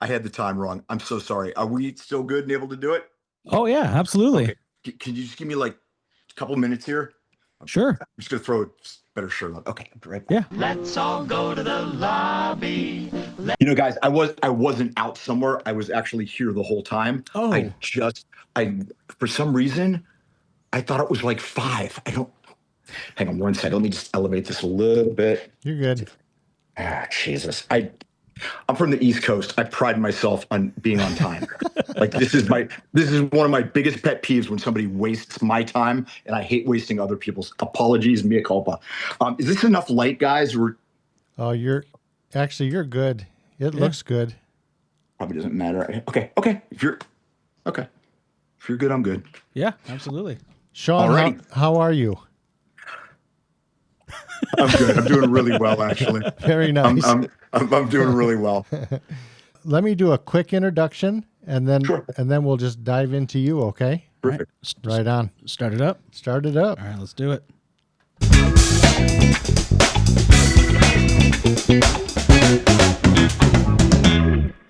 I had the time wrong. I'm so sorry. Are we still good and able to do it? Oh yeah, absolutely. Okay. Can you just give me like a couple minutes here? Sure. I'm just gonna throw a better shirt on. Okay, I'll be right back. Yeah. Let's all go to the lobby. Guys, I wasn't out somewhere. I was actually here the whole time. Oh. I for some reason I thought it was like 5. I don't. Hang on one second. Let me just elevate this a little bit. You're good. Jesus. I'm from the East Coast. I pride myself on being on time. Like this is one of my biggest pet peeves when somebody wastes my time, and I hate wasting other people's. Apologies, mea culpa. Is this enough light, guys? Oh, you're good. It looks good. Probably doesn't matter. Okay. If you're good, I'm good. Yeah, absolutely. Sean, how are you? I'm good. I'm doing really well, actually. Very nice. I'm doing really well. Let me do a quick introduction, and then Sure. We'll just dive into you. Okay. Perfect. Right on. Start it up. Start it up. All right, let's do it.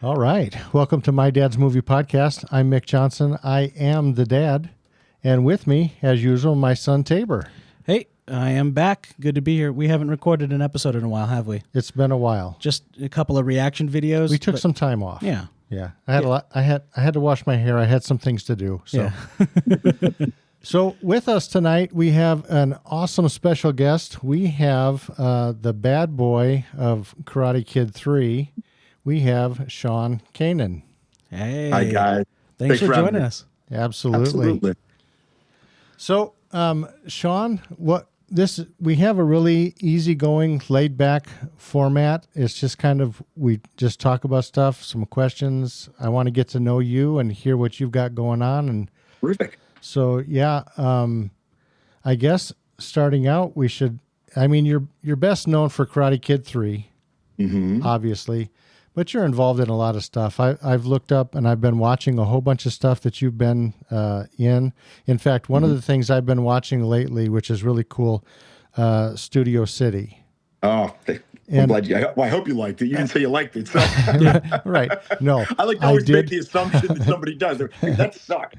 All right. Welcome to My Dad's Movie Podcast. I'm Mick Johnson. I am the dad. And with me, as usual, my son Tabor. Hey, I am back. Good to be here. We haven't recorded an episode in a while, have we? It's been a while. Just a couple of reaction videos. We took some time off. Yeah. Yeah. I had a lot. I had to wash my hair. I had some things to do. So. Yeah. So with us tonight, we have an awesome special guest. We have the bad boy of Karate Kid 3. We have Sean Kanan. Hey. Hi, guys. Thanks for joining us. Absolutely. So, Sean, we have a really easygoing, laid back format. It's just kind of, we just talk about stuff, some questions. I want to get to know you and hear what you've got going on. And Terrific. so, yeah, I guess starting out, you're best known for Karate Kid 3, obviously, but you're involved in a lot of stuff. I've looked up and I've been watching a whole bunch of stuff that you've been in. In fact, one of the things I've been watching lately, which is really cool, Studio City. Oh, I'm glad I hope you liked it. You didn't say you liked it. So. Right. No. I like to always make the assumption that somebody does. That sucked.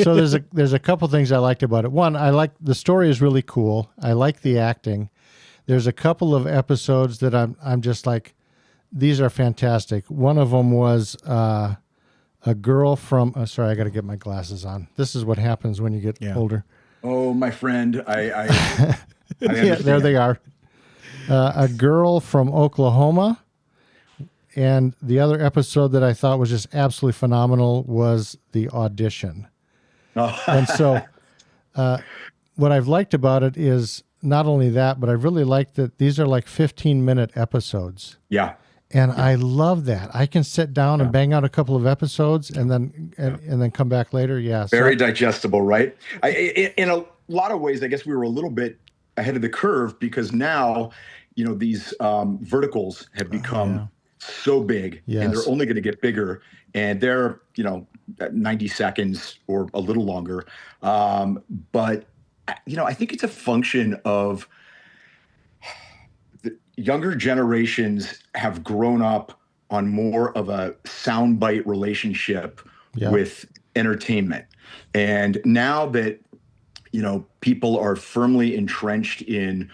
So there's a couple things I liked about it. One, I like the story is really cool. I like the acting. There's a couple of episodes that I'm just like, these are fantastic. One of them was a girl from. Sorry, I got to get my glasses on. This is what happens when you get older. Oh, my friend, I yeah, there they are. A girl from Oklahoma, and the other episode that I thought was just absolutely phenomenal was the audition. Oh. And so, what I've liked about it is not only that, but I really like that these are like 15-minute episodes. Yeah. And I love that. I can sit down and bang out a couple of episodes and then come back later. Yeah. Very digestible, right? In a lot of ways, I guess we were a little bit ahead of the curve because now, these verticals have become so big and they're only going to get bigger, and they're, 90 seconds or a little longer. But, I think it's a function of younger generations have grown up on more of a soundbite relationship with entertainment. And now that, people are firmly entrenched in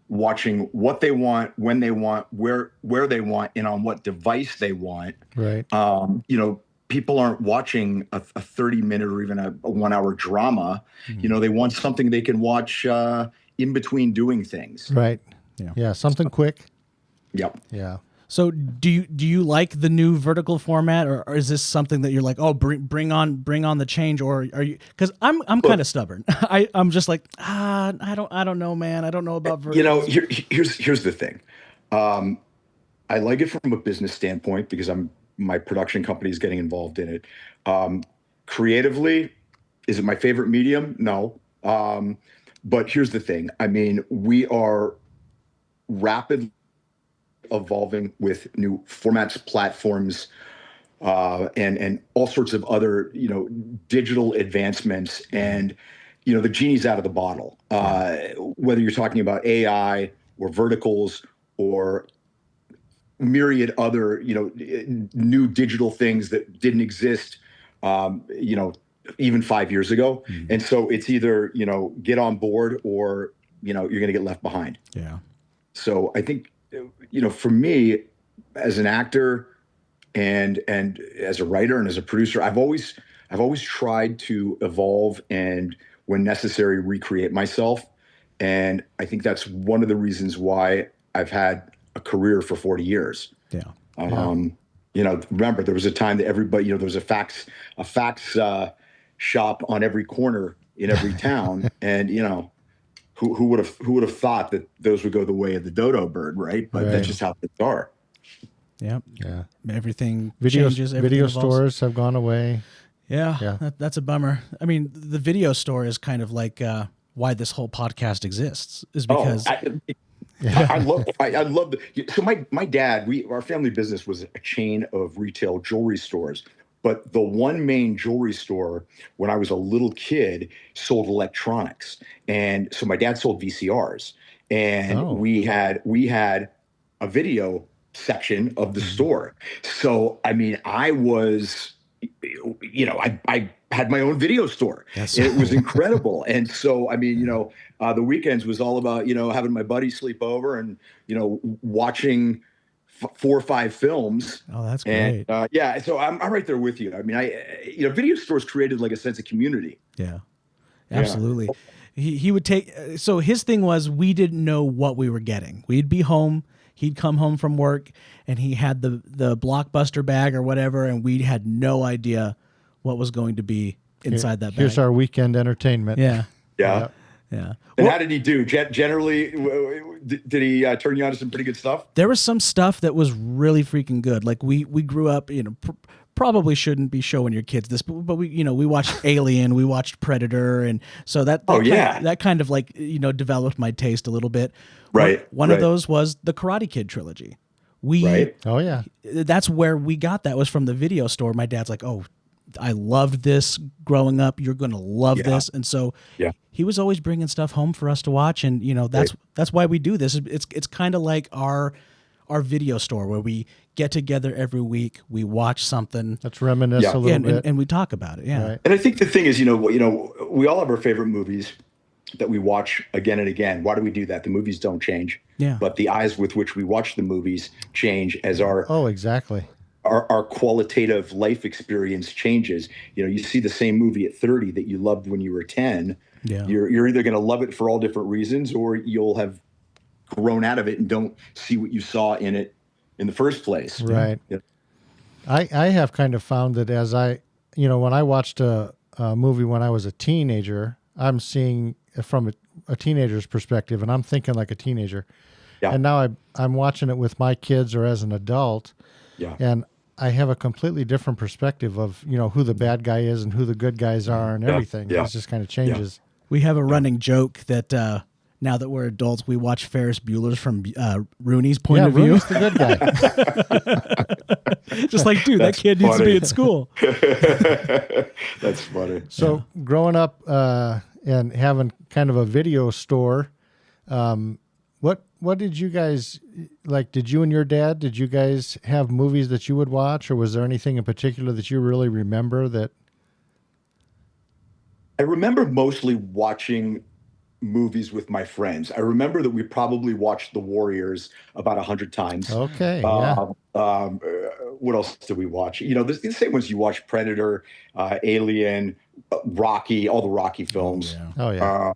watching what they want, when they want, where they want, and on what device they want. Right. People aren't watching a 30-minute or even a 1-hour drama. They want something they can watch in between doing things. Right. Yeah, something quick. Yep. Yeah. So do you like the new vertical format, or is this something that you're like, oh, bring on the change, or are you? Because I'm kind of stubborn. I'm just like, I don't know, man. I don't know about vertical. Here's the thing. I like it from a business standpoint because my production company is getting involved in it. Creatively, is it my favorite medium? No. But here's the thing. We are rapidly evolving with new formats, platforms, and all sorts of other, digital advancements. And, the genie's out of the bottle. Whether you're talking about AI or verticals or myriad other, new digital things that didn't exist, even 5 years ago. And so it's either, get on board or, you're going to get left behind. Yeah. So I think, for me as an actor and as a writer and as a producer, I've always tried to evolve and when necessary, recreate myself. And I think that's one of the reasons why I've had a career for 40 years. Yeah. Remember there was a time that everybody, there was a fax shop on every corner in every town. And, who would have thought that those would go the way of the dodo bird, right? But that's just how things are. Yep. Yeah. Everything Video, changes. video Everything evolves. stores have gone away. Yeah. That's a bummer. I mean, the video store is kind of like why this whole podcast exists, is because I love so my dad, our family business was a chain of retail jewelry stores, but the one main jewelry store when I was a little kid sold electronics. And so my dad sold VCRs, and we had a video section of the store. So I mean, I was, I had my own video store. It was incredible. And so, I mean, the weekends was all about, having my buddy sleep over and, watching 4 or 5 films. Oh, that's great. And, yeah. So I'm right there with you. I mean, video stores created like a sense of community. Yeah, absolutely. Yeah. He would take, so his thing was, we didn't know what we were getting. We'd be home. He'd come home from work and he had the Blockbuster bag or whatever, and we had no idea what was going to be inside that bag. Here's our weekend entertainment. Yeah. Yeah. Yeah. And how did he do? Generally, did he turn you on to some pretty good stuff? There was some stuff that was really freaking good. Like we grew up, probably shouldn't be showing your kids this, but we watched Alien, we watched Predator, and so that kind of like, developed my taste a little bit. Right. One of those was the Karate Kid trilogy. Oh yeah. That's where we got that, was from the video store. My dad's like, "Oh, I loved this growing up. You're going to love this." And so he was always bringing stuff home for us to watch. And, that's why we do this. It's kind of like our video store where we get together every week. We watch something. Let's reminisce a little bit. And we talk about it. Yeah. Right. And I think the thing is, we all have our favorite movies that we watch again and again. Why do we do that? The movies don't change. Yeah. But the eyes with which we watch the movies change as our exactly. Our qualitative life experience changes. You see the same movie at 30 that you loved when you were 10. Yeah. You're either going to love it for all different reasons, or you'll have grown out of it and don't see what you saw in it in the first place. Right. Yeah. I have kind of found that as when I watched a movie when I was a teenager, I'm seeing from a teenager's perspective, and I'm thinking like a teenager. Yeah. And now I'm watching it with my kids or as an adult. Yeah. And I have a completely different perspective of, who the bad guy is and who the good guys are and everything. Yeah. It just kind of changes. We have a running joke that now that we're adults, we watch Ferris Bueller's from Rooney's point of view. Rooney's the good guy. Just like, dude, that kid needs to be at school. That's funny. So growing up and having kind of a video store, what did you guys like? Did you and your dad, did you guys have movies that you would watch, or was there anything in particular that you really remember that? I remember mostly watching movies with my friends. I remember that we probably watched The Warriors about 100 times. Okay. What else did we watch? The same ones you watch: Predator, Alien, Rocky, all the Rocky films. Oh yeah.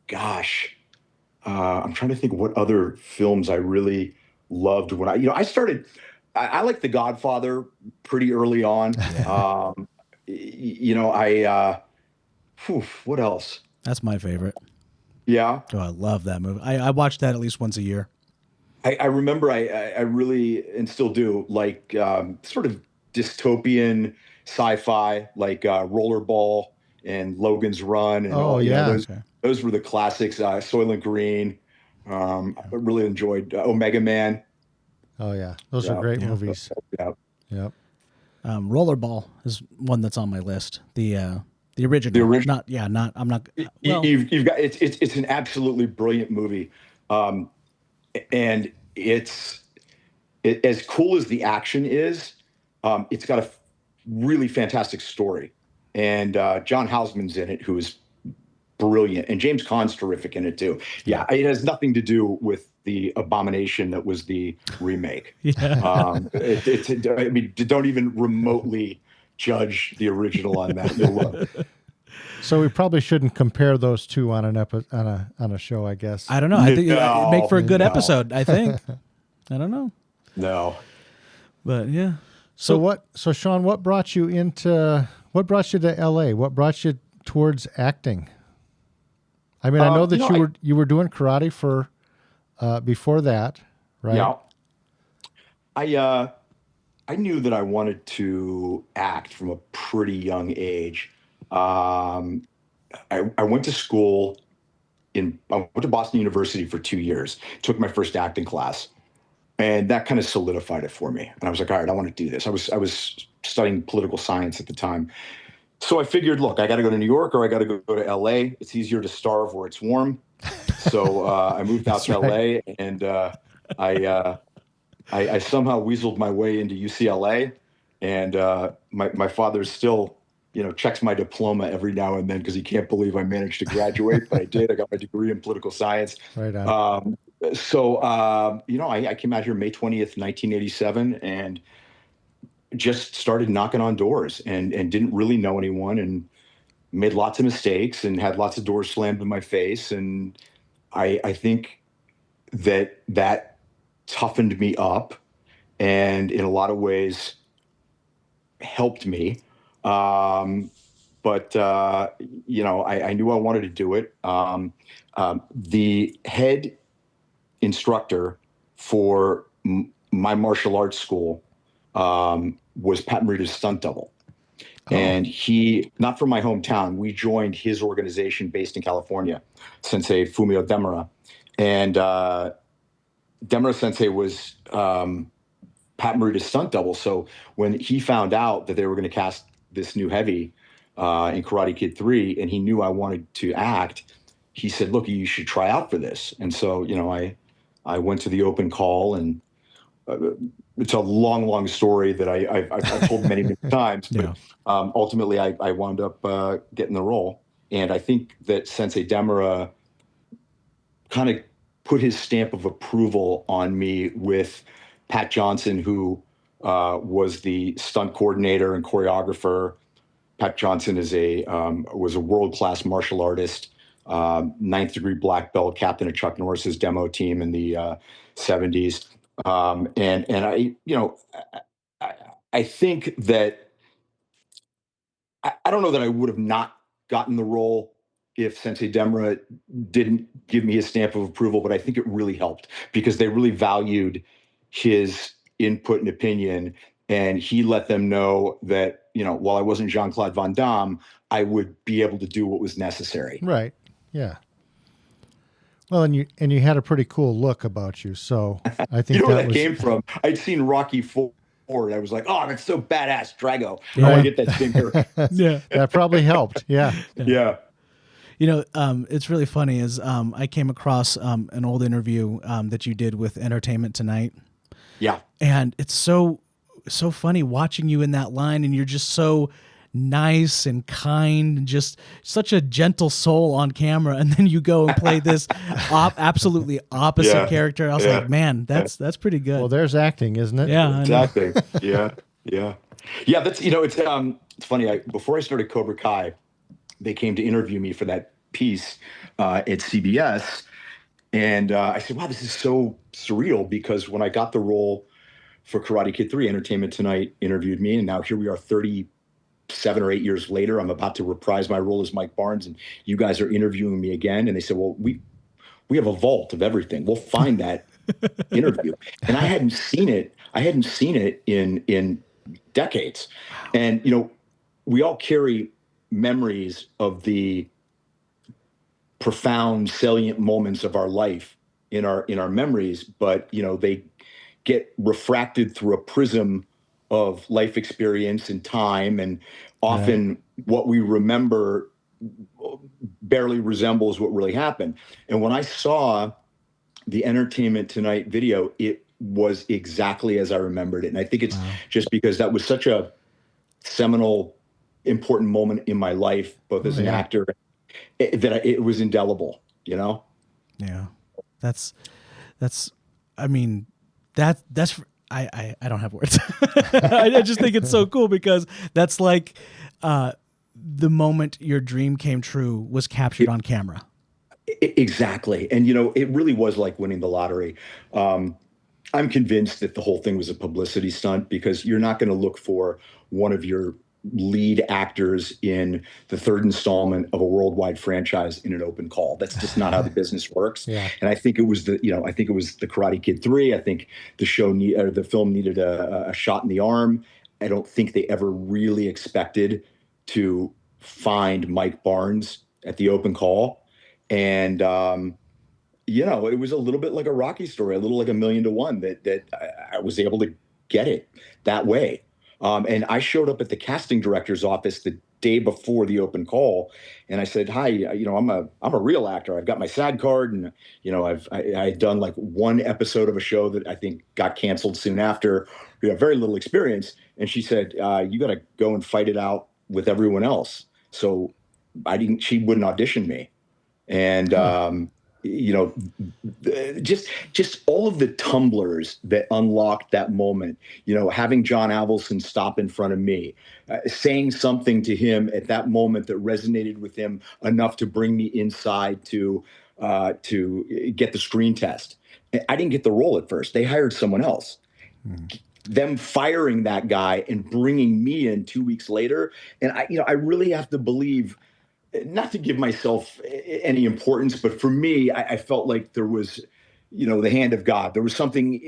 Gosh, I'm trying to think what other films I really loved when I started. I liked The Godfather pretty early on. What else? That's my favorite. Yeah. Oh, I love that movie. I watch that at least once a year. I remember I really, and still do, like sort of dystopian sci-fi, like Rollerball and Logan's Run. And those were the classics. Soylent Green. I really enjoyed Omega Man. Oh yeah, those are great movies. Yep. Rollerball is one that's on my list. The original. The original. I'm not. Well, You've got it's an absolutely brilliant movie, and as cool as the action is, it's got a really fantastic story. And John Houseman's in it, who is brilliant. And James Caan's terrific in it too. Yeah, it has nothing to do with the abomination that was the remake. I mean, don't even remotely judge the original on that. You'll love it. So we probably shouldn't compare those two on on a show, I guess. I don't know. I think it'd make for a good episode. I think. I don't know. No. But yeah. So Sean, what brought you to LA? What brought you towards acting? I mean, I know that you were doing karate for before that, right? Yeah. I knew that I wanted to act from a pretty young age. I went to school I went to Boston University for 2 years, took my first acting class, and that kind of solidified it for me. And I was like, all right, I want to do this. I was studying political science at the time. So I figured, look, I got to go to New York or I got to go to LA. It's easier to starve where it's warm. So I moved out to LA, and I somehow weaseled my way into UCLA, and my father still, checks my diploma every now and then because he can't believe I managed to graduate, but I did. I got my degree in political science. Right on. I came out here May 20th, 1987, and just started knocking on doors and didn't really know anyone and made lots of mistakes and had lots of doors slammed in my face. And I think that toughened me up and in a lot of ways helped me. I knew I wanted to do it. The head instructor for my martial arts school was Pat Morita's stunt double. And he, not from my hometown, we joined his organization based in California, Sensei Fumio Demura. And Demura Sensei was Pat Morita's stunt double. So when he found out that they were going to cast this new heavy in Karate Kid 3, and he knew I wanted to act, he said, look, you should try out for this. And so, I went to the open call, and it's a long, long story that I've told many, many times. But ultimately, I wound up getting the role. And I think that Sensei Demura kind of put his stamp of approval on me with Pat Johnson, who was the stunt coordinator and choreographer. Pat Johnson was a world-class martial artist, ninth degree black belt, captain of Chuck Norris's demo team in the 70s. I think that I don't know that I would have not gotten the role if Sensei Demura didn't give me his stamp of approval, but I think it really helped because they really valued his input and opinion. And he let them know that, while I wasn't Jean-Claude Van Damme, I would be able to do what was necessary. Right. Yeah. Well, and you had a pretty cool look about you. So I think where that came from? I'd seen Rocky IV. I was like, oh, that's so badass, Drago. Yeah. I want to get that finger. Yeah. That probably helped. Yeah. Yeah. It's really funny is I came across an old interview that you did with Entertainment Tonight. Yeah. And it's so funny watching you in that line, and you're just so nice and kind and just such a gentle soul on camera, and then you go and play this absolutely opposite character. I was like, man, that's pretty good. Well, there's acting, isn't it? Yeah, exactly. Yeah. That's it's funny. Before I started Cobra Kai, they came to interview me for that piece at CBS, and I said, wow, this is so surreal, because when I got the role for Karate Kid 3, Entertainment Tonight interviewed me, and now here we are 37 or 8 years later. I'm about to reprise my role as Mike Barnes, and you guys are interviewing me again. And they said, well, we have a vault of everything. We'll find that interview. And I hadn't seen it. In decades. And, we all carry memories of the profound, salient moments of our life in our memories, but, they get refracted through a prism of life experience and time, and often what we remember barely resembles what really happened. And when I saw the Entertainment Tonight video, it was exactly as I remembered it. And I think it's Wow. just because that was such a seminal, important moment in my life, both as an yeah. actor, that it was indelible, you know? Yeah. That's I mean, that's I don't have words. I just think it's so cool because that's like the moment your dream came true was captured on camera. Exactly. And, it really was like winning the lottery. Um, I'm convinced that the whole thing was a publicity stunt because you're not going to look for one of your lead actors in the third installment of a worldwide franchise in an open call. That's just not how the business works. Yeah. And I think it was I think it was the Karate Kid 3. I think the film needed a shot in the arm. I don't think they ever really expected to find Mike Barnes at the open call. And, it was a little bit like a Rocky story, a little like $1,000,000 to 1 that I was able to get it that way. And I showed up at the casting director's office the day before the open call, and I said, "Hi, I'm a real actor. I've got my SAG card, and I had done like one episode of a show that I think got canceled soon after. Very little experience." And she said, "You got to go and fight it out with everyone else." So I didn't. She wouldn't audition me, and you know just all of the tumblers that unlocked that moment, having John Avildsen stop in front of me, saying something to him at that moment that resonated with him enough to bring me inside to get the screen test. I didn't get the role at first. They hired someone else. Them firing that guy and bringing me in 2 weeks later, and I really have to believe, not to give myself any importance, but for me, I felt like there was, the hand of God. There was something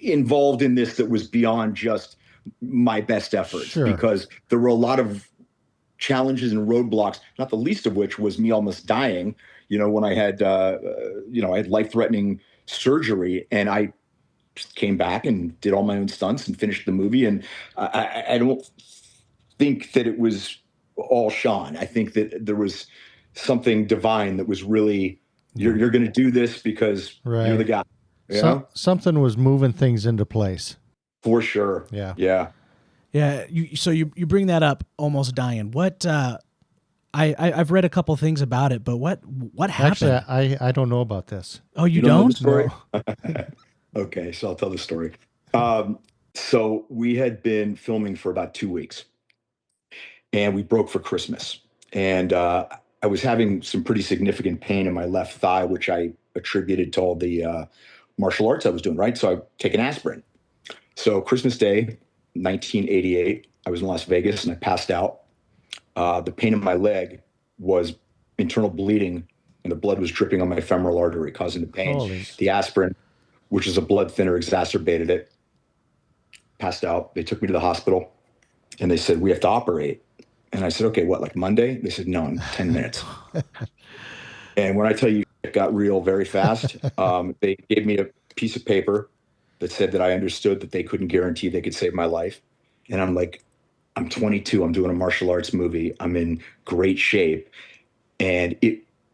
involved in this that was beyond just my best efforts, Sure. because there were a lot of challenges and roadblocks, not the least of which was me almost dying, when I had, I had life-threatening surgery, and I just came back and did all my own stunts and finished the movie. And I don't think that it was all Sean. I think that there was something divine that was really, you're going to do this because you're the guy. Something was moving things into place. For sure. Yeah. Yeah. Yeah, you bring that up, almost dying. What I've read a couple things about it, but what happened? Actually, I don't know about this. Oh, you know don't? the story? No. Okay, so I'll tell the story. So we had been filming for about 2 weeks, and we broke for Christmas. And I was having some pretty significant pain in my left thigh, which I attributed to all the martial arts I was doing, right? So I take an aspirin. So Christmas Day, 1988, I was in Las Vegas and I passed out. The pain in my leg was internal bleeding, and the blood was dripping on my femoral artery, causing the pain. Holy. The aspirin, which is a blood thinner, exacerbated it. Passed out. They took me to the hospital, and they said, "We have to operate." And I said, "Okay, what, like Monday?" They said, "No, in 10 minutes. And when I tell you it got real very fast, they gave me a piece of paper that said that I understood that they couldn't guarantee they could save my life. And I'm like, I'm 22. I'm doing a martial arts movie. I'm in great shape. And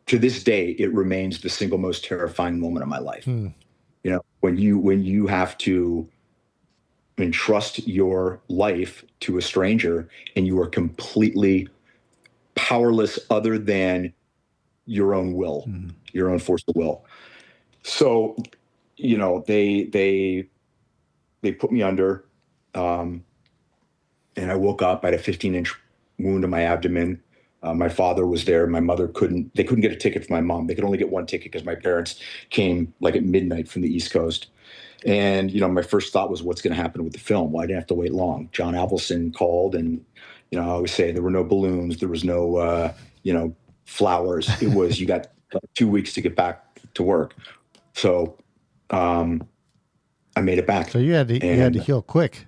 to this day, it remains the single most terrifying moment of my life. When you have to entrust your life to a stranger and you are completely powerless other than your own will, your own force of will. So, they put me under, and I woke up. I had a 15-inch wound in my abdomen. My father was there. My mother they couldn't get a ticket for my mom. They could only get one ticket because my parents came like at midnight from the East Coast. And, my first thought was, what's going to happen with the film? Well, I didn't have to wait long. John Avildsen called, and, I always say there were no balloons. There was no, flowers. It was, you got 2 weeks to get back to work. So I made it back. So you had to heal quick.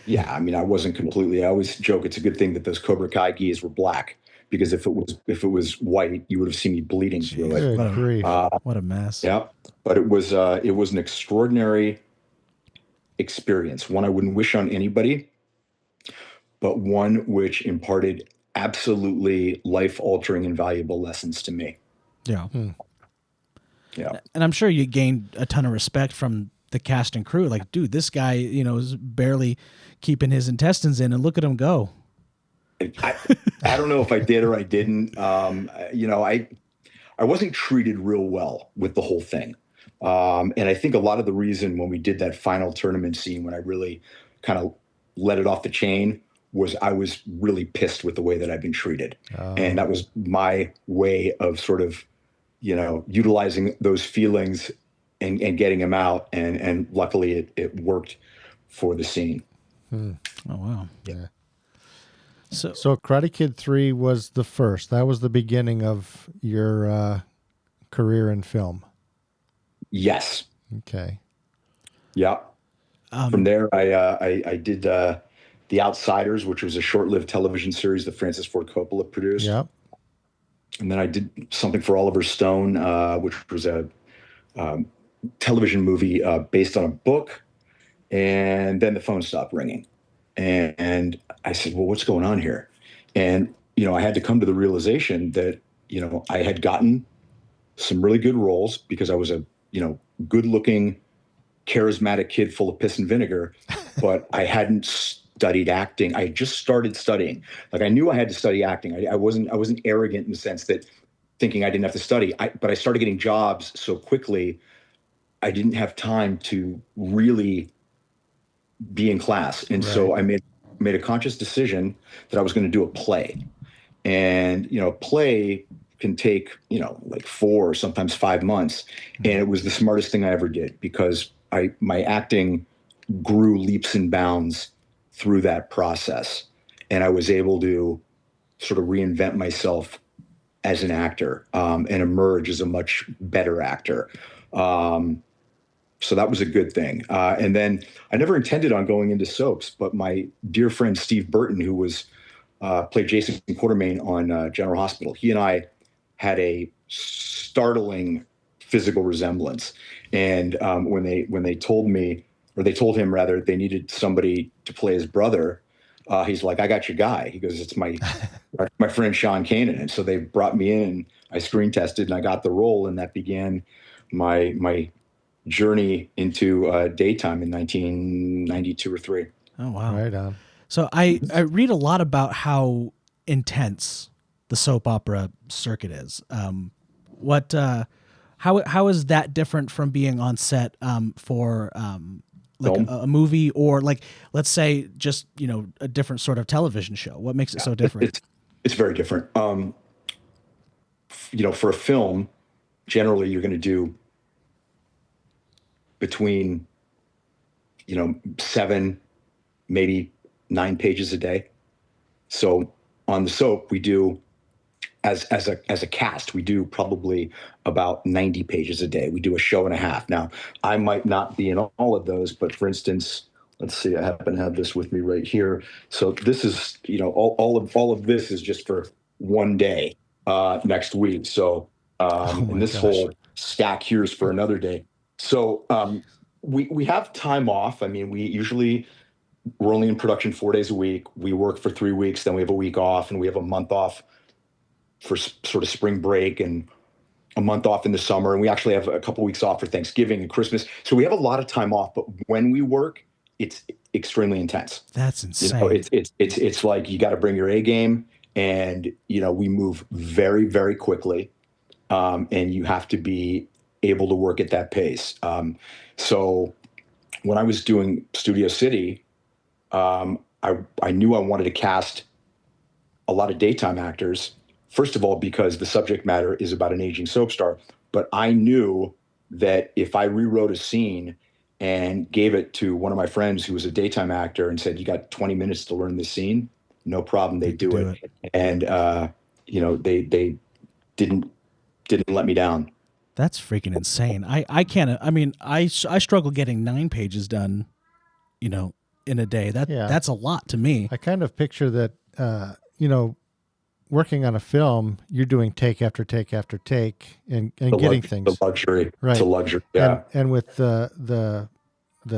Yeah, I wasn't completely. I always joke it's a good thing that those Cobra Kai gis were black, because if it was white, you would have seen me bleeding through it. Good grief. What a mess. Yeah, but it was an extraordinary experience, one I wouldn't wish on anybody, but one which imparted absolutely life-altering and valuable lessons to me. Yeah. Yeah. And I'm sure you gained a ton of respect from the cast and crew. Like, dude, this guy, is barely keeping his intestines in, and look at him go. I, I don't know if I did or I didn't. I wasn't treated real well with the whole thing. And I think a lot of the reason when we did that final tournament scene, when I really kind of let it off the chain, was I was really pissed with the way that I've been treated. And that was my way of sort of, utilizing those feelings and getting them out. And luckily it worked for the scene. Oh, wow. Yeah. So Karate Kid 3 was the first. That was the beginning of your career in film. Yes. Okay. Yeah. From there, I did The Outsiders, which was a short-lived television series that Francis Ford Coppola produced. Yep. And then I did something for Oliver Stone, which was a television movie based on a book. And then the phone stopped ringing. And I said, well, what's going on here? And, I had to come to the realization that, I had gotten some really good roles because I was a, good looking, charismatic kid full of piss and vinegar, but I hadn't studied acting. I had just started studying. Like I knew I had to study acting. I wasn't arrogant in the sense that thinking I didn't have to study, but I started getting jobs so quickly. I didn't have time to really be in class. And so I made a conscious decision that I was going to do a play. And, a play can take, like 4 or sometimes 5 months. And it was the smartest thing I ever did because my acting grew leaps and bounds through that process. And I was able to sort of reinvent myself as an actor and emerge as a much better actor. So that was a good thing. And then I never intended on going into soaps, but my dear friend Steve Burton, who was played Jason Quartermain on General Hospital, he and I had a startling physical resemblance. And when they told me, or they told him rather, they needed somebody to play his brother, he's like, I got your guy. He goes, it's my friend Sean Kanan. And so they brought me in and I screen tested and I got the role, and that began my journey into daytime in 1992 or 3. Oh, wow. Right on. So I read a lot about how intense the soap opera circuit is. How is that different from being on set for like a movie, or like, let's say just, a different sort of television show? What makes it so different? It's very different. For a film, generally you're going to do between, 7, maybe 9 pages a day. So on the soap, we do as a cast, we do probably about 90 pages a day. We do a show and a half. Now, I might not be in all of those, but for instance, let's see, I happen to have this with me right here. So this is, all of this is just for one day next week. So and this whole stack here is for another day. So we have time off. I mean, we're only in production 4 days a week. We work for 3 weeks, then we have a week off, and we have a month off for sort of spring break and a month off in the summer. And we actually have a couple weeks off for Thanksgiving and Christmas. So we have a lot of time off, but when we work, it's extremely intense. That's insane. It's like you got to bring your A game, and we move very, very quickly, and you have to be able to work at that pace. So when I was doing Studio City, I knew I wanted to cast a lot of daytime actors. First of all, because the subject matter is about an aging soap star, but I knew that if I rewrote a scene and gave it to one of my friends who was a daytime actor and said, you got 20 minutes to learn this scene, no problem, they'd do it. And, they didn't let me down. That's freaking insane. I can't, I mean, I struggle getting 9 pages done, in a day. That's a lot to me. I kind of picture that, working on a film, you're doing take after take after take and getting things. The luxury. Right. It's a luxury. Yeah. And with the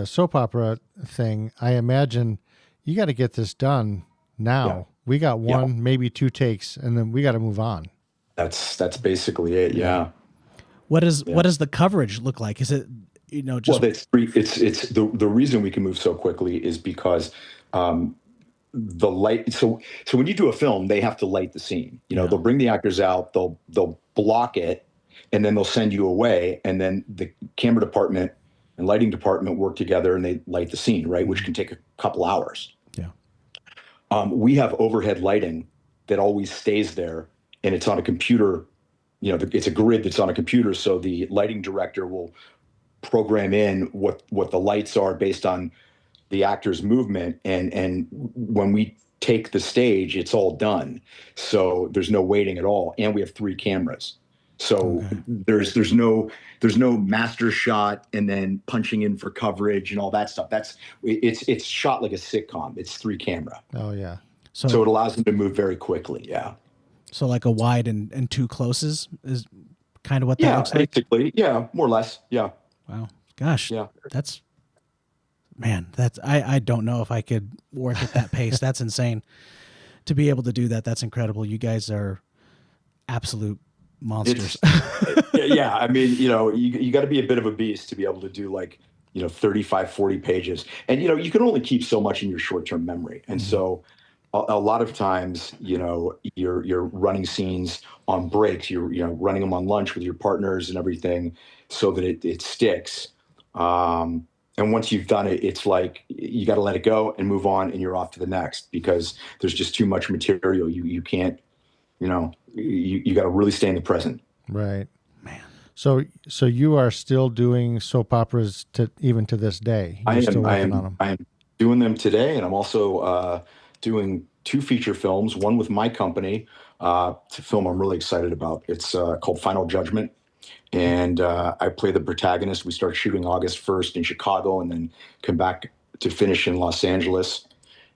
soap opera thing, I imagine you got to get this done now. Yeah. We got one, maybe 2 takes, and then we got to move on. That's basically it. Yeah. what does the coverage look like? Is it, just Well, it's the reason we can move so quickly is because the light. So when you do a film, they have to light the scene. They'll bring the actors out, they'll block it, and then they'll send you away, and then the camera department and lighting department work together and they light the scene, right, which can take a couple hours. Yeah. We have overhead lighting that always stays there, and it's on a computer. It's a grid that's on a computer, so the lighting director will program in what the lights are based on the actor's movement, and when we take the stage, it's all done. So there's no waiting at all, and we have 3 cameras. So there's no master shot and then punching in for coverage and all that stuff. It's shot like a sitcom. It's 3 camera. Oh yeah. So it allows them to move very quickly. Yeah. So like a wide and 2 closes is kind of what that looks like. Basically. Yeah, more or less. Yeah. Wow. Gosh. Yeah. I don't know if I could work at that pace. That's insane. To be able to do that, that's incredible. You guys are absolute monsters. Yeah. I mean, you got to be a bit of a beast to be able to do 35, 40 pages. And, you can only keep so much in your short-term memory. And so a lot of times, you're running scenes on breaks, you're running them on lunch with your partners and everything so that it sticks. And once you've done it, it's like you got to let it go and move on, and you're off to the next because there's just too much material. You can't, you got to really stay in the present. Right, man. So you are still doing soap operas even to this day. You're still working on them. I am doing them today, and I'm also doing 2 feature films. One with my company, it's a film I'm really excited about. It's called Final Judgment. And I play the protagonist. We start shooting August 1st in Chicago and then come back to finish in Los Angeles.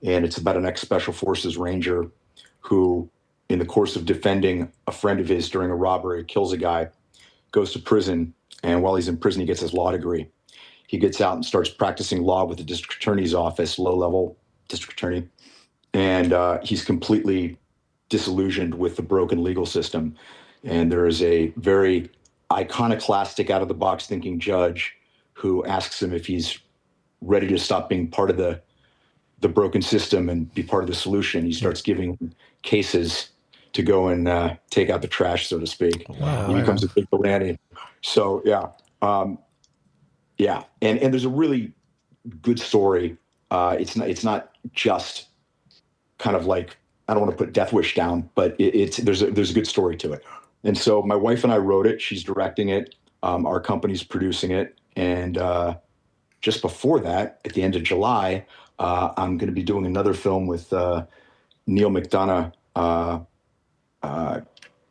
And it's about an ex-Special Forces Ranger who, in the course of defending a friend of his during a robbery, kills a guy, goes to prison. And while he's in prison, he gets his law degree. He gets out and starts practicing law with the district attorney's office, low-level district attorney. And he's completely disillusioned with the broken legal system. And there is a very iconoclastic, out-of-the-box thinking judge who asks him if he's ready to stop being part of the broken system and be part of the solution. He starts giving cases to go and take out the trash, so to speak. Wow. He becomes a vigilante. So and there's a really good story. It's not just kind of like, I don't want to put Death Wish down, but there's a good story to it. And so my wife and I wrote it. She's directing it. Our company's producing it. And just before that, at the end of July, I'm going to be doing another film with Neil McDonough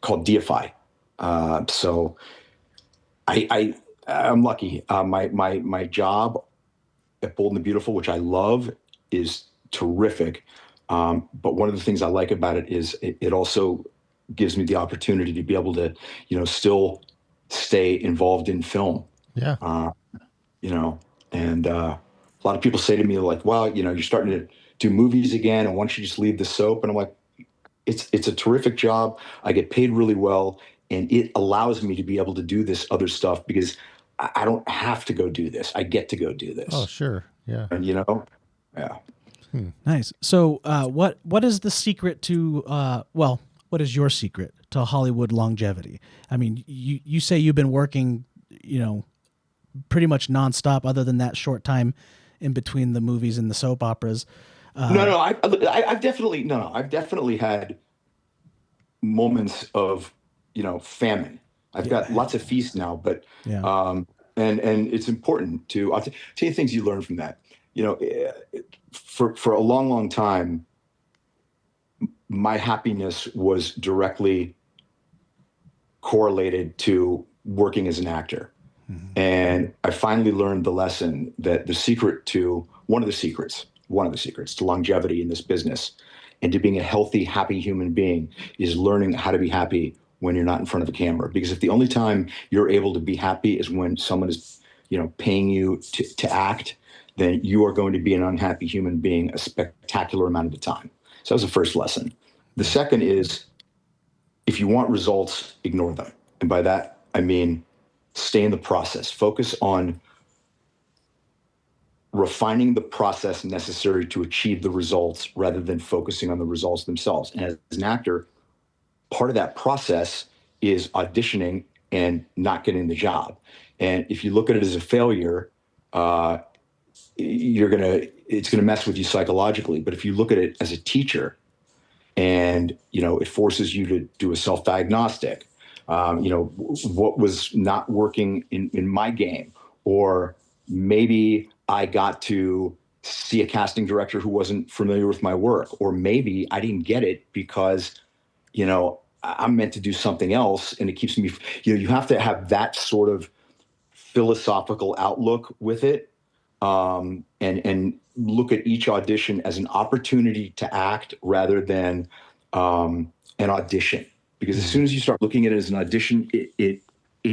called Deify. So I'm lucky. My job at Bold and the Beautiful, which I love, is terrific. But one of the things I like about it is it also gives me the opportunity to be able to, still stay involved in film. Yeah. And a lot of people say to me like, well, you're starting to do movies again, and why don't you just leave the soap? And I'm like, it's a terrific job. I get paid really well, and it allows me to be able to do this other stuff because I don't have to go do this. I get to go do this. Oh, sure. Yeah. And yeah. Nice. So, what is the secret to what is your secret to Hollywood longevity? I mean, you say you've been working, pretty much nonstop, other than that short time in between the movies and the soap operas. No, I've definitely had moments of, famine. I've got lots of feasts now, but and it's important to. I'll tell you things you learn from that. For a long, long time, my happiness was directly correlated to working as an actor. Mm-hmm. And I finally learned the lesson that one of the secrets to longevity in this business and to being a healthy, happy human being is learning how to be happy when you're not in front of a camera. Because if the only time you're able to be happy is when someone is, paying you to act, then you are going to be an unhappy human being a spectacular amount of the time. So that was the first lesson. The second is, if you want results, ignore them. And by that, I mean, stay in the process. Focus on refining the process necessary to achieve the results rather than focusing on the results themselves. And as an actor, part of that process is auditioning and not getting the job. And if you look at it as a failure, it's gonna mess with you psychologically. But if you look at it as a teacher, and it forces you to do a self-diagnostic, what was not working in my game, or maybe I got to see a casting director who wasn't familiar with my work, or maybe I didn't get it because I'm meant to do something else, and it keeps me. You have to have that sort of philosophical outlook with it, and look at each audition as an opportunity to act rather than an audition. Because as soon as you start looking at it as an audition, it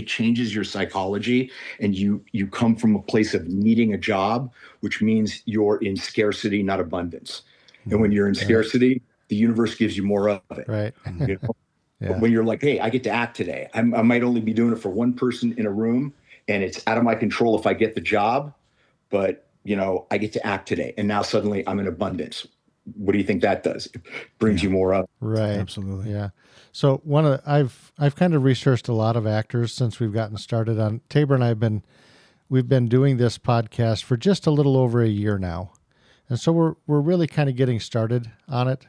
changes your psychology, and you come from a place of needing a job, which means you're in scarcity, not abundance. And when you're in scarcity, the universe gives you more of it. Right. But when you're like, hey, I get to act today, I might only be doing it for one person in a room, and it's out of my control if I get the job, but I get to act today, and now suddenly I'm in abundance. What do you think that does? It brings you more up. Right. Absolutely. Yeah. So I've kind of researched a lot of actors since we've gotten started on. Tabor and we've been doing this podcast for just a little over a year now. And so we're really kind of getting started on it.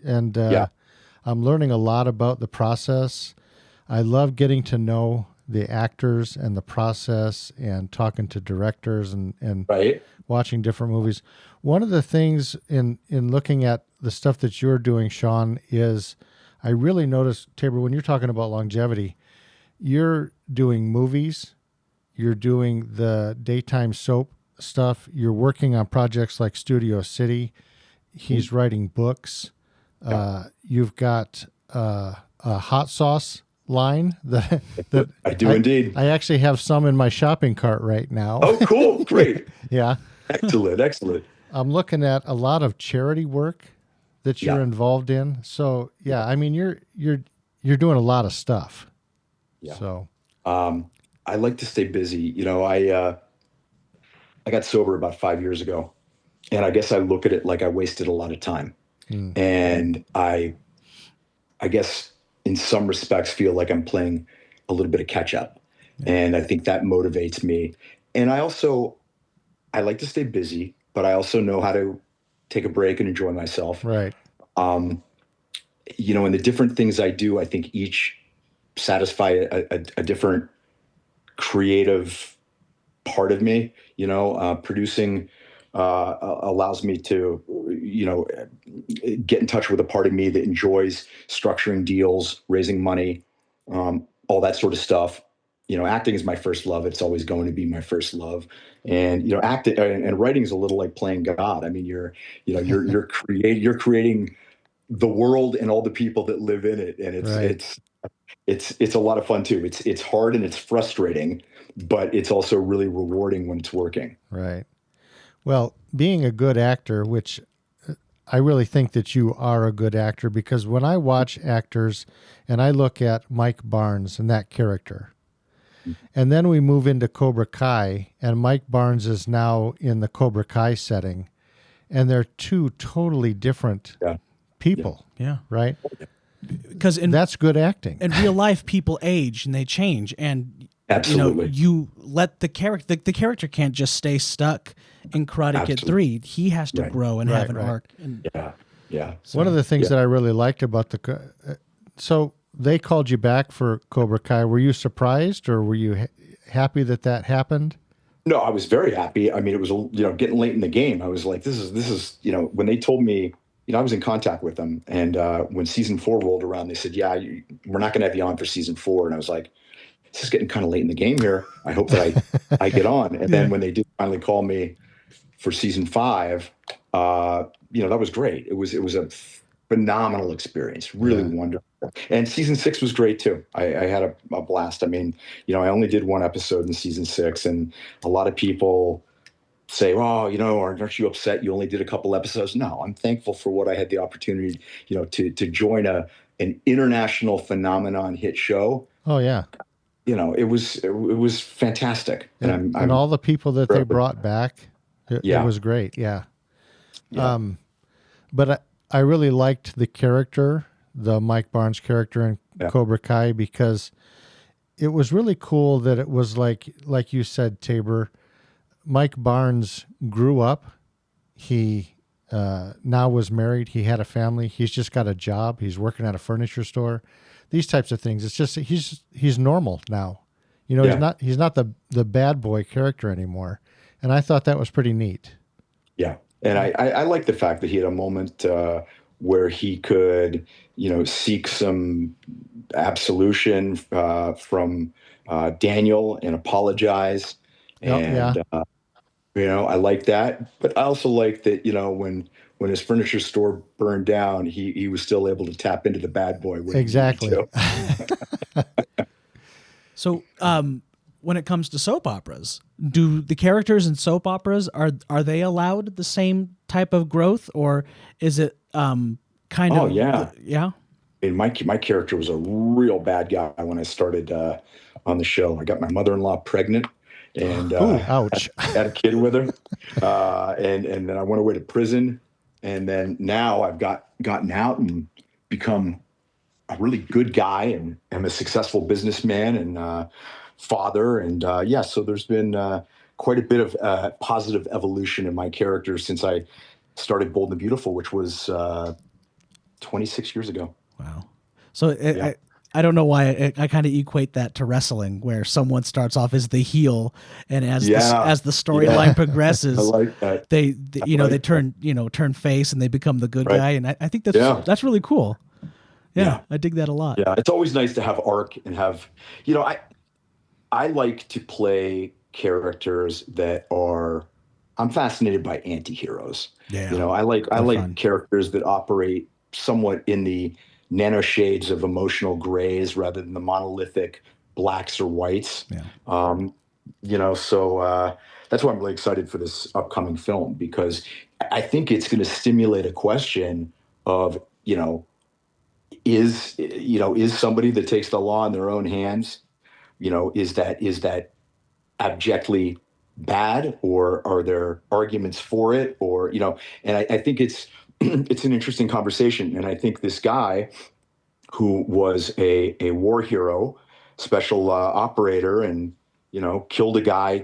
And I'm learning a lot about the process. I love getting to know the actors and the process, and talking to directors and Right. watching different movies. One of the things in looking at the stuff that you're doing, Sean, is I really noticed, Tabor, when you're talking about longevity, you're doing movies, you're doing the daytime soap stuff, you're working on projects like Studio City, he's writing books, you've got a hot sauce line that I do indeed. I actually have some in my shopping cart right now. Oh, cool. Great. Yeah. Excellent. I'm looking at a lot of charity work that you're involved in. So I mean, you're doing a lot of stuff. Yeah. So I like to stay busy. I got sober about 5 years ago, and I guess I look at it like I wasted a lot of time. And I guess in some respects feel like I'm playing a little bit of catch up. And I think that motivates me. And I like to stay busy, but I also know how to take a break and enjoy myself. right. And the different things I do, I think each satisfy a different creative part of me. Producing allows me to, get in touch with a part of me that enjoys structuring deals, raising money, all that sort of stuff. Acting is my first love. It's always going to be my first love. And acting and writing is a little like playing God. I mean, you're creating the world and all the people that live in it, and it's a lot of fun too. It's hard and it's frustrating, but it's also really rewarding when it's working. Right. Well, being a good actor, which I really think that you are a good actor, because when I watch actors and I look at Mike Barnes and that character, and then we move into Cobra Kai, and Mike Barnes is now in the Cobra Kai setting, and they're two totally different people. Yeah. Right? Because That's good acting. in real life, people age and they change, and Absolutely. you let the character. The character can't just stay stuck in Karate Kid 3. He has to grow and have an arc. And, Yeah. One of the things that I really liked about so they called you back for Cobra Kai. Were you surprised, or were you happy that happened? No, I was very happy. I mean, it was getting late in the game. I was like, this is when they told me, I was in contact with them, and when season 4 rolled around, they said, we're not going to have you on for season 4, and I was like, this is getting kind of late in the game here. I hope that I get on. And then when they did finally call me for season 5, that was great. It was a phenomenal experience, really wonderful. And season 6 was great too. I had a blast. I mean, I only did one episode in season 6, and a lot of people say, oh, aren't you upset you only did a couple episodes? No, I'm thankful for what I had the opportunity, to join an international phenomenon hit show. Oh yeah. it was fantastic, and And I'm all the people that they forever. brought back, it Yeah, was great. Yeah. yeah, But I really liked the character, the Mike Barnes character in yeah, Cobra Kai, because it was really cool that it was like you said, Tabor. Mike Barnes grew up. He now was married. He had a family. He's just got a job. He's working at a furniture store. These types of things. It's just he's normal now. yeah, He's not the bad boy character anymore. And I thought that was pretty neat. yeah. And I like the fact that he had a moment where he could, seek some absolution from Daniel and apologize. Yeah, yeah, And I like that, but I also like that, when his furniture store burned down, he was still able to tap into the bad boy when he needed exactly. to. So, when it comes to soap operas, do the characters in soap operas are they allowed the same type of growth, or is it kind Oh of yeah. yeah? And my character was a real bad guy when I started on the show. I got my mother-in-law pregnant and Ooh, ouch. had a kid with her, and then I went away to prison, and then now I've gotten out and become a really good guy and am a successful businessman and father. And yeah, so there's been quite a bit of positive evolution in my character since I started Bold and the Beautiful, which was 26 years ago. Wow. So Yeah. I don't know why I kind of equate that to wrestling, where someone starts off as the heel, and Yeah. as the Yeah. storyline I progresses, like that. they I they like that. turn face and they become the good Right. guy, and I think Yeah. that's really cool. Yeah, Yeah. I dig that a lot. Yeah. It's always nice to have arc and have, I like to play characters that are, I'm fascinated by anti-heroes. Yeah, I they're like fun. characters that operate somewhat in the nano shades of emotional grays rather than the monolithic blacks or whites. Yeah. Um, so that's why I'm really excited for this upcoming film, because I think it's going to stimulate a question of, is somebody that takes the law in their own hands, is that abjectly bad, or are there arguments for it, or and I think it's it's an interesting conversation. And I think this guy who was a war hero, special operator, and killed a guy,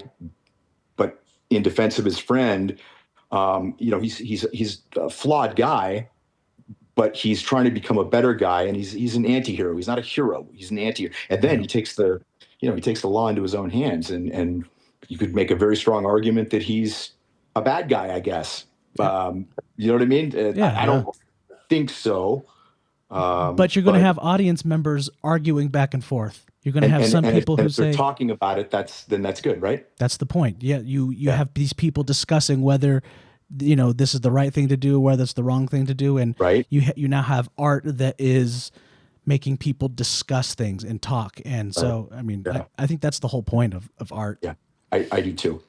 but in defense of his friend, he's a flawed guy, but he's trying to become a better guy, and he's an anti-hero. He's not a hero. He's an anti-hero. And then Yeah. he takes the law into his own hands, and you could make a very strong argument that he's a bad guy, I guess. Yeah. You know what I mean? Yeah. I don't think so. But you're going to But have audience members arguing back and forth. You're going to and have and some and if, people and who if they're say talking about it, that's good, right? that's the point. Yeah, you Yeah. have these people discussing whether this is the right thing to do, whether it's the wrong thing to do, and Right. you now have art that is making people discuss things and talk. And Right. so, I mean, Yeah. I think that's the whole point of art. Yeah. I do too.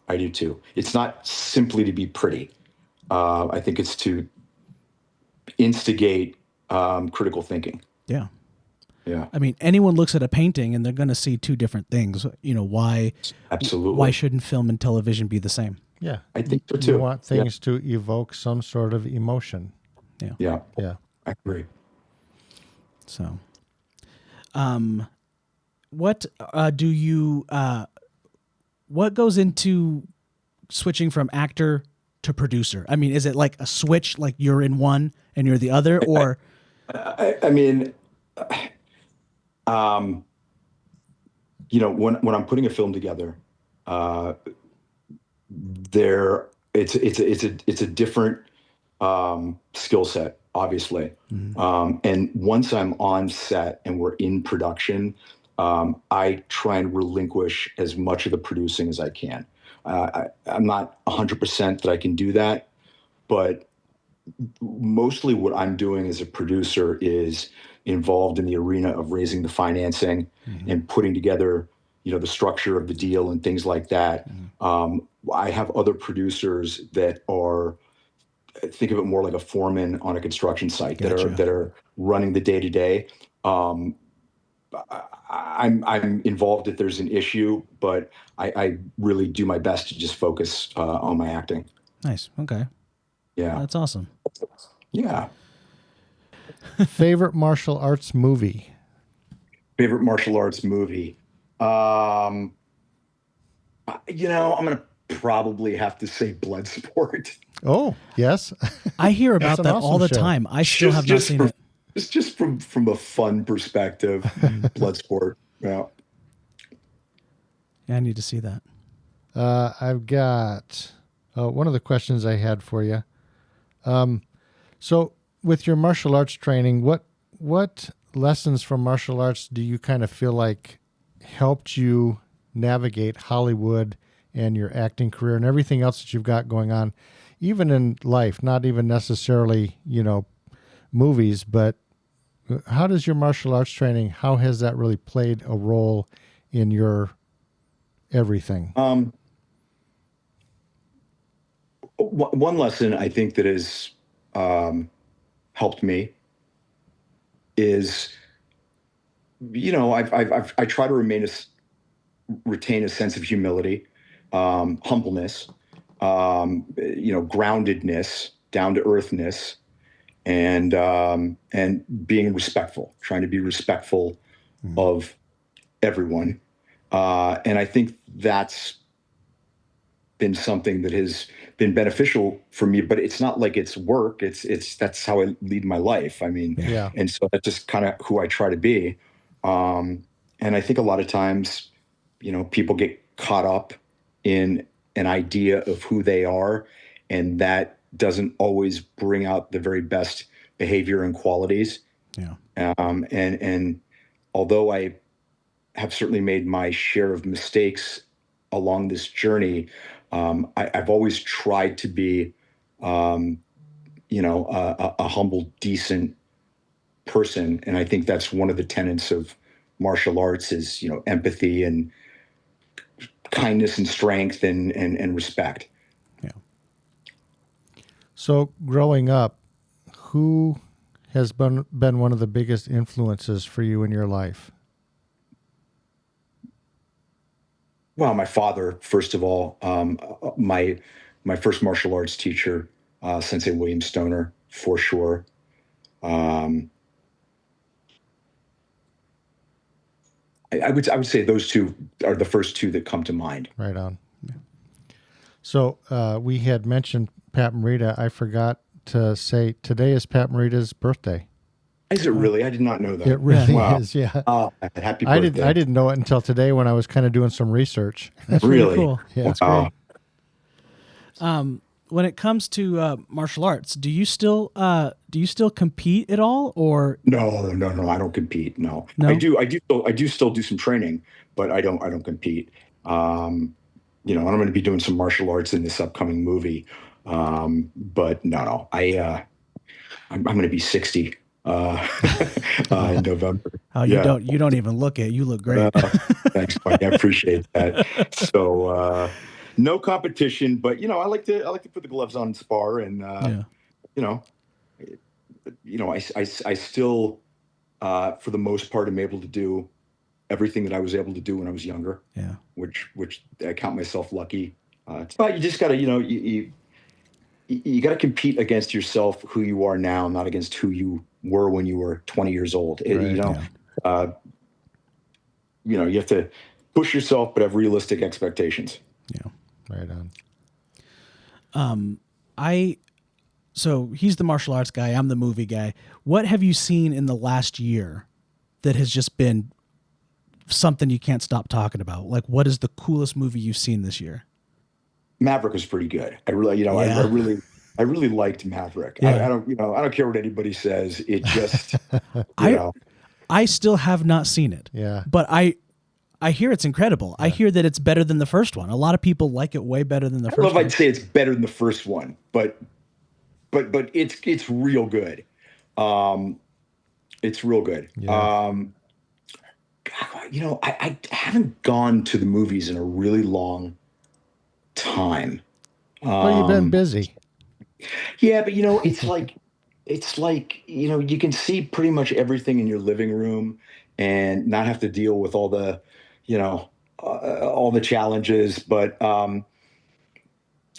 I do too. It's not simply to be pretty. I think it's to instigate critical thinking. Yeah. Yeah, I mean, anyone looks at a painting and they're going to see two different things. Why absolutely. shouldn't film and television be the same? Yeah. I think so You too. want things to evoke some sort of emotion. Yeah, Yeah. I agree. So, what do you what goes into switching from actor to producer? I mean, is it like a switch, like you're in one and you're the other, or I mean, when I'm putting a film together, uh, it's a different skill set, obviously. And once I'm on set and we're in production, I try and relinquish as much of the producing as I can. I'm not 100% that I can do that, but mostly what I'm doing as a producer is involved in the arena of raising the financing and putting together, the structure of the deal and things like that. I have other producers that are, think of it more like a foreman on a construction site, that are Gotcha. that are running the day to day. I'm involved if there's an issue, but I really do my best to just focus on my acting. Nice. Okay. Yeah. That's awesome. Yeah. Favorite martial arts movie? Favorite martial arts movie? I'm gonna probably have to say Bloodsport. Oh, yes. I hear That's about an that all awesome the show. time. I still have not seen it. It's just from a fun perspective. Bloodsport. Yeah. Yeah, I need to see that. I've got one of the questions I had for you. So, with your martial arts training, what lessons from martial arts do you kind of feel like helped you navigate Hollywood and your acting career and everything else that you've got going on, even in life, not even necessarily, movies, but how does your martial arts training, how has that really played a role in your everything? One lesson I think that has helped me is, I try to retain a sense of humility, humbleness, groundedness, down to earthness, and being respectful, trying to be respectful of everyone. And I think that's been something that has been beneficial for me, but it's not like it's work. That's how I lead my life. I mean, Yeah. and so that's just kind of who I try to be. And I think a lot of times, people get caught up in an idea of who they are, and that doesn't always bring out the very best behavior and qualities. Yeah. And although I have certainly made my share of mistakes along this journey, I've always tried to be, a humble, decent person. And I think that's one of the tenets of martial arts is, empathy and kindness and strength and respect. Yeah. So, growing up, who has been one of the biggest influences for you in your life? Well, my father, first of all, my first martial arts teacher, Sensei William Stoner, for sure. I would say those two are the first two that come to mind. Right on. So, we had mentioned Pat Morita. I forgot to say today is Pat Morita's birthday. Is it really? I did not know that. It really Wow. is, yeah. Happy I birthday. didn't know it until today when I was kind of doing some research. That's Really? really cool. Yeah. That's Wow. great. When it comes to martial arts, do you still compete at all, or No, I don't compete. No. No? I do still do some training, but I don't compete. And I'm going to be doing some martial arts in this upcoming movie. But no, I'm going to be 60 in November. oh, Yeah. you don't even look it. You look great. Thanks, Mike. I appreciate that. So, no competition, but I like to put the gloves on and spar, and Yeah. I still, for the most part, am able to do everything that I was able to do when I was younger. Yeah. Which I count myself lucky. But you just gotta, you gotta compete against yourself, who you are now, not against who you were when you were 20 years old. Right, You have to push yourself, but have realistic expectations. Yeah. Right on. So he's the martial arts guy. I'm the movie guy. What have you seen in the last year that has just been something you can't stop talking about? Like, what is the coolest movie you've seen this year? Maverick was pretty good. I really, I really liked Maverick. Yeah. I don't care what anybody says. It just, I still have not seen it. Yeah. But I hear it's incredible. I hear that it's better than the first one. A lot of people like it way better than the I don't know first if one. I'd say it's better than the first one, but it's real good. It's real good. Yeah. I haven't gone to the movies in a really long time. Well, you've been busy. Yeah, but it's like you can see pretty much everything in your living room, and not have to deal with all the, all the challenges. But God,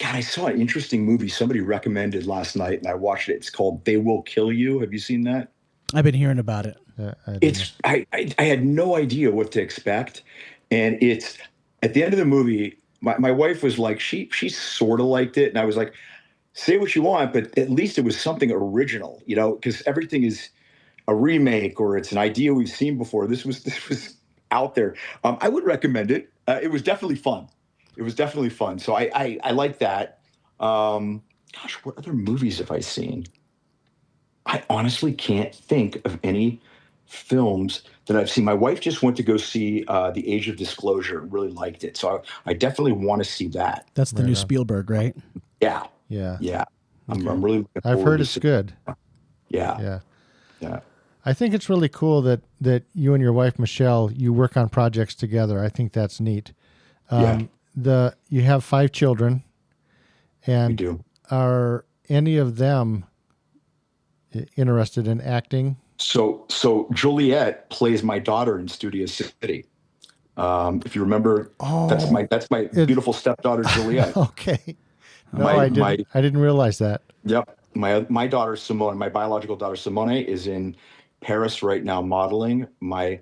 I saw an interesting movie somebody recommended last night, and I watched it. It's called They Will Kill You. Have you seen that? I've been hearing about it. I don't know. I had no idea what to expect, and it's at the end of the movie. My wife was like, she sort of liked it, and I was like, say what you want, but at least it was something original, because everything is a remake or it's an idea we've seen before. This was out there. I would recommend it. It was definitely fun. It was definitely fun. So I like that. Gosh, what other movies have I seen? I honestly can't think of any films that I've seen. My wife just went to go see The Age of Disclosure, really liked it. So I definitely want to see that. That's the Right new on. Spielberg, right? Yeah. Yeah. Yeah. Okay. I'm really looking I've forward heard to it's seeing. good. Yeah. Yeah. Yeah. I think it's really cool that you and your wife Michelle, you work on projects together. I think that's neat. Yeah. You have 5 children, We and do. are any of them interested in acting? So Juliet plays my daughter in Studio City. If you remember, Oh, that's my it, beautiful stepdaughter Juliet. okay. No, My I my didn't. I didn't realize that. Yep. My daughter Simone, my biological daughter Simone, is in Paris right now modeling. I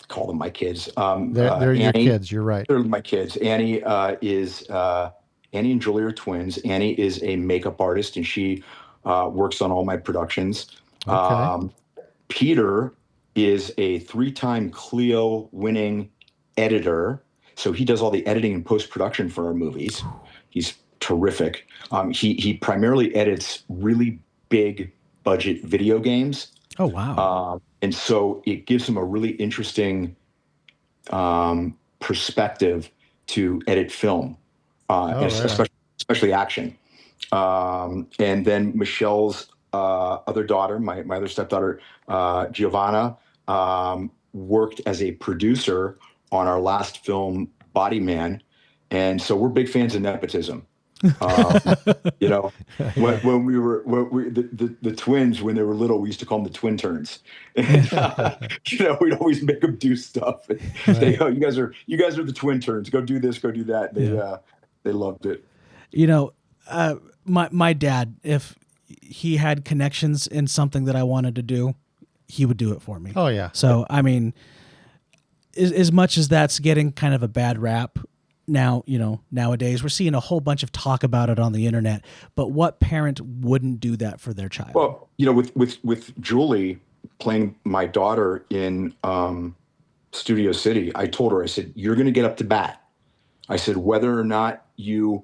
call them my kids. They're your Annie, kids. You're right. they're my kids. Annie and Julie are twins. Annie is a makeup artist, and she works on all my productions. Okay. Um, Peter is a 3-time Clio winning editor. So he does all the editing and post production for our movies. He's terrific. He primarily edits really big budget video games. Oh wow. And so it gives him a really interesting perspective to edit film, Oh, and right on. especially action. And then Michelle's other daughter, my other stepdaughter, Giovanna, worked as a producer on our last film, Body Man. And so we're big fans of nepotism. Um, you know, Yeah. the twins, when they were little, we used to call them the twin turns. And, we'd always make them do stuff. And they Right. go, you guys are the twin turns. Go do this, go do that. Yeah. They loved it. You know, my dad, if he had connections in something that I wanted to do, he would do it for me. Oh yeah. So I mean, as much as that's getting kind of a bad rap now, nowadays we're seeing a whole bunch of talk about it on the internet. But what parent wouldn't do that for their child? Well, with Julie playing my daughter in Studio City, I told her, I said, you're going to get up to bat. I said, whether or not you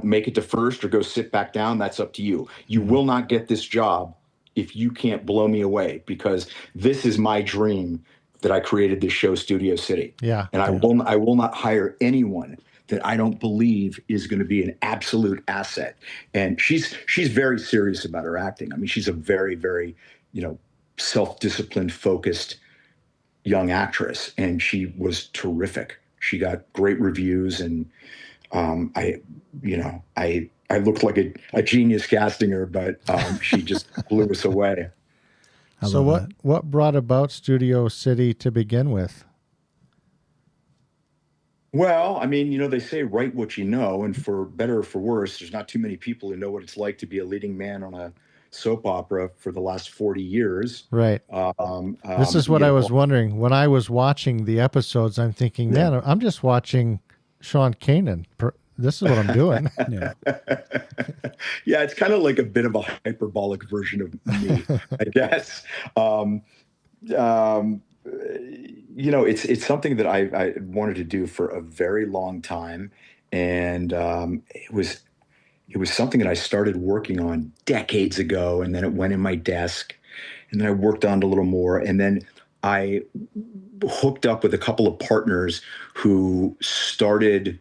make it to first or go sit back down, that's up to you. You will not get this job if you can't blow me away, because this is my dream that I created this show, Studio City. Yeah. And I will not hire anyone that I don't believe is going to be an absolute asset. And she's very serious about her acting. I mean, she's a very, very, self-disciplined, focused young actress, and she was terrific. She got great reviews, and I looked like a genius casting her, but she just blew us away. I So love that. what brought about Studio City to begin with? Well, I mean, they say write what you know, and for better or for worse, there's not too many people who know what it's like to be a leading man on a soap opera for the last 40 years. Right. This is what I was wondering. When I was watching the episodes, I'm thinking, Yeah. man, I'm just watching Sean Kanan. This is what I'm doing. Yeah. Yeah, it's kind of like a bit of a hyperbolic version of me, I guess. It's something that I wanted to do for a very long time, and it was something that I started working on decades ago, and then it went in my desk, and then I worked on it a little more, and then I hooked up with a couple of partners who started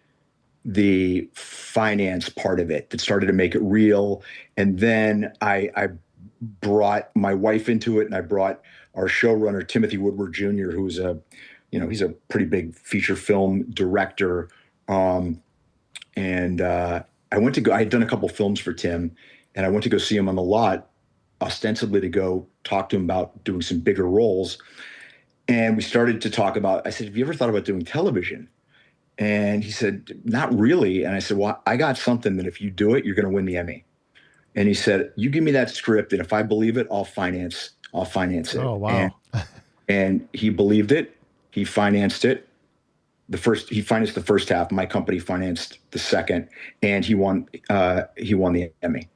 the finance part of it, that started to make it real. And then I brought my wife into it, and I brought our showrunner, Timothy Woodward Jr., who's he's a pretty big feature film director. And I had done a couple films for Tim, and I went to go see him on the lot, ostensibly to go talk to him about doing some bigger roles. And we started to talk about, I said, have you ever thought about doing television? And he said, not really. And I said, well, I got something that if you do it, you're going to win the Emmy. And he said, you give me that script, and if I believe it, I'll finance it. Oh, wow. And he believed it. He financed it. He financed the first half. My company financed the second, and he won the Emmy.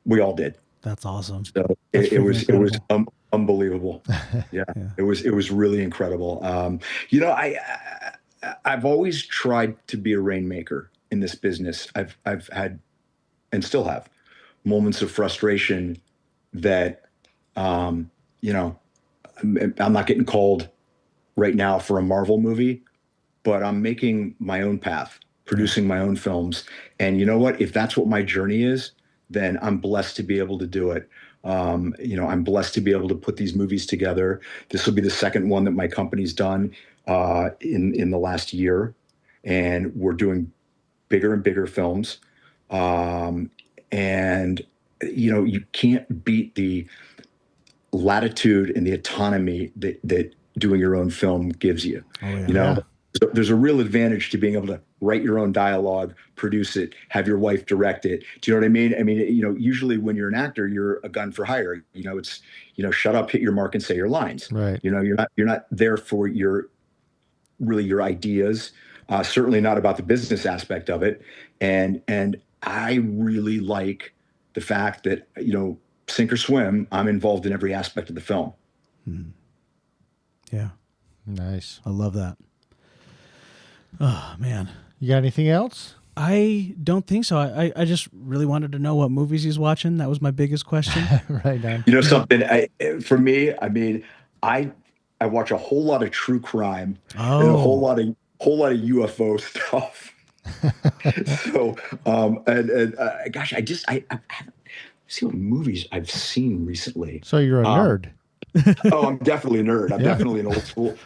We all did. That's awesome. So it was unbelievable. Yeah, it was really incredible. I've always tried to be a rainmaker in this business. I've had and still have moments of frustration that I'm not getting called right now for a Marvel movie, but I'm making my own path, producing my own films. And you know what? If that's what my journey is, then I'm blessed to be able to do it. I'm blessed to be able to put these movies together. This will be the second one that my company's done in the last year, and we're doing bigger and bigger films. And you can't beat the latitude and the autonomy that doing your own film gives you. Oh, yeah. So there's a real advantage to being able to write your own dialogue, produce it, have your wife direct it. Do you know what I mean? I mean, usually when you're an actor, you're a gun for hire. It's shut up, hit your mark, and say your lines. Right. You're not there for your ideas. Certainly not about the business aspect of it. And I really like the fact that sink or swim, I'm involved in every aspect of the film. Yeah. Nice. I love that. Oh, man. You got anything else? I don't think so. I just really wanted to know what movies he's watching. That was my biggest question. Right on. Something for me, I mean, I watch a whole lot of true crime and a whole lot of UFO stuff. So, gosh, I haven't seen what movies I've seen recently. So you're a nerd. I'm definitely a nerd. I'm definitely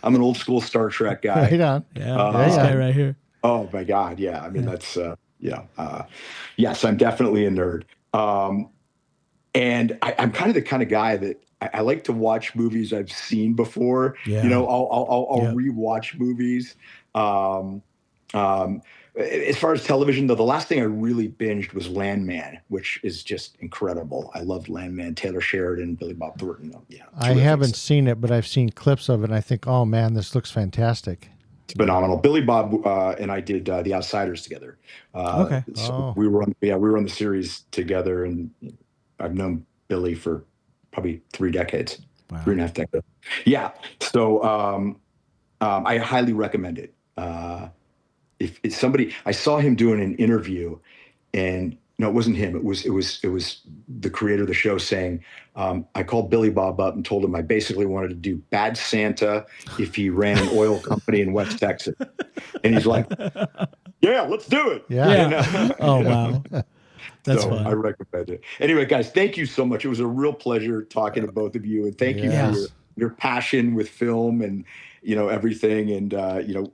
I'm an old school Star Trek guy. Right on. Yeah, this guy right here. Oh my God. Yeah. I mean, that's, yes, I'm definitely a nerd. And I'm kind of guy that I like to watch movies I've seen before. Yeah. I'll rewatch movies. As far as television, though, the last thing I really binged was Landman, which is just incredible. I loved Landman, Taylor Sheridan, Billy Bob Thornton. Yeah, I haven't seen it, but I've seen clips of it, and I think, oh man, this looks fantastic. It's phenomenal. Billy Bob and I did The Outsiders together. Okay. So we were on the series together, and I've known Billy for probably 3 decades, 3.5 decades. Yeah. So I highly recommend it. If somebody, I saw him doing an interview, and no, it wasn't him. It was the creator of the show saying, I called Billy Bob up and told him I basically wanted to do Bad Santa if he ran an oil company in West Texas. And he's like, yeah, let's do it. Yeah. Wow. That's fun. I recommend it. Anyway, guys, thank you so much. It was a real pleasure talking to both of you, and thank you for your passion with film and everything. And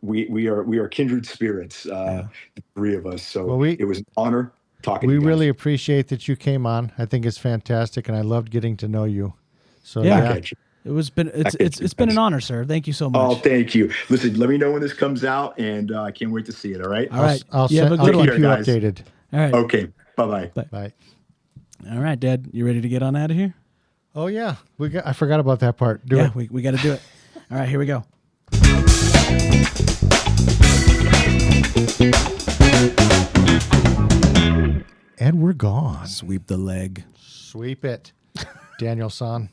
we are kindred spirits, the three of us. So it was an honor talking to you guys. We really appreciate that you came on. I think it's fantastic, and I loved getting to know you. So it's been an honor, sir. Thank you so much. Oh, thank you. Listen, let me know when this comes out, and I can't wait to see it. All right. All right. I'll keep you guys. updated. All right. Okay. Bye-bye. Bye. All right, Dad. You ready to get on out of here? Oh yeah. I forgot about that part. Do it. We got to do it. All right, here we go. And we're gone. Sweep the leg. Sweep it, Daniel-san.